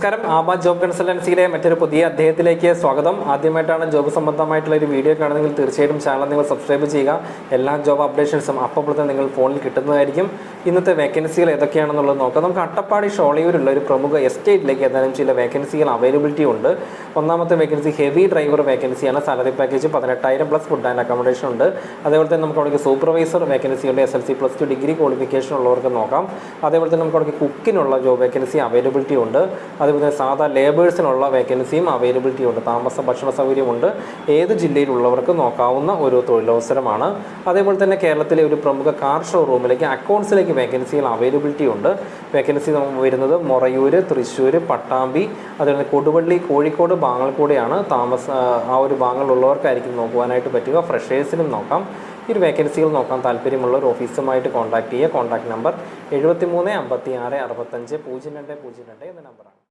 നമസ്കാരം. ആബ ജോബ് കൺസൾട്ടൻസിയിലെ മറ്റൊരു പുതിയ അധ്യായത്തിലേക്ക് സ്വാഗതം. ആദ്യമായിട്ടാണ് ജോബ് സംബന്ധമായിട്ടുള്ള ഒരു വീഡിയോ കാണുന്നതെങ്കിൽ തീർച്ചയായിട്ടും ചാനൽ നിങ്ങൾ സബ്സ്ക്രൈബ് ചെയ്യുക. എല്ലാ ജോബ് അപ്ഡേഷൻസും അപ്പോൾ തന്നെ നിങ്ങൾ ഫോണിൽ കിട്ടുന്നതായിരിക്കും. ഇന്നത്തെ വേക്കൻസികൾ ഏതൊക്കെയാണെന്നുള്ളത് നോക്കാം. നമുക്ക് അട്ടപ്പാടി ഷോളയൂരുള്ള ഒരു പ്രമുഖ എസ്റ്റേറ്റിലേക്ക് ഏതാനും ചില വേക്കൻസികൾ അവൈലബിലിറ്റി ഉണ്ട്. ഒന്നാമത്തെ വേക്കൻസി ഹെവി ഡ്രൈവർ വേക്കൻസിയാണ്. Salary package 18,000 plus food and accommodation ഉണ്ട്. അതേപോലെ തന്നെ നമുക്ക് അവിടെ സൂപ്പർവൈസർ വേക്കൻസികളുടെ SLC +2 ഡിഗ്രി ക്വാളിഫിക്കേഷൻ ഉള്ളവർക്ക് നോക്കാം. അതേപോലെ തന്നെ നമുക്ക് അവിടെ കുക്കിനുള്ള ജോബ് വേക്കൻസി അവൈലബിലിറ്റി ഉണ്ട്. അതുപോലെ തന്നെ സാധാ ലേബേഴ്സിനുള്ള വേക്കൻസിയും അവൈലബിലിറ്റി ഉണ്ട്. താമസ ഭക്ഷണ സൗകര്യമുണ്ട്. ഏത് ജില്ലയിലുള്ളവർക്ക് നോക്കാവുന്ന ഒരു തൊഴിലവസരമാണ്. അതേപോലെ തന്നെ കേരളത്തിലെ ഒരു പ്രമുഖ കാർ ഷോറൂമിലേക്ക് അക്കൗണ്ട്സിലേക്ക് വേക്കൻസികൾ അവൈലബിലിറ്റി ഉണ്ട്. വേക്കൻസി വരുന്നത് മൊറയൂർ, തൃശ്ശൂർ, പട്ടാമ്പി, അതുപോലെ കൊടുവള്ളി, കോഴിക്കോട് ഭാഗങ്ങളിലൂടെയാണ്. ആ ഒരു ഭാഗങ്ങളിലുള്ളവർക്കായിരിക്കും നോക്കുവാനായിട്ട് പറ്റുക. ഫ്രഷേഴ്സിനും നോക്കാം. ഈ ഒരു വേക്കൻസികൾ നോക്കാൻ താല്പര്യമുള്ള ഒരു ഓഫീസുമായിട്ട് കോൺടാക്ട് ചെയ്യുക. കോൺടാക്ട് നമ്പർ 73 56 65 0202 എന്ന നമ്പറാണ്.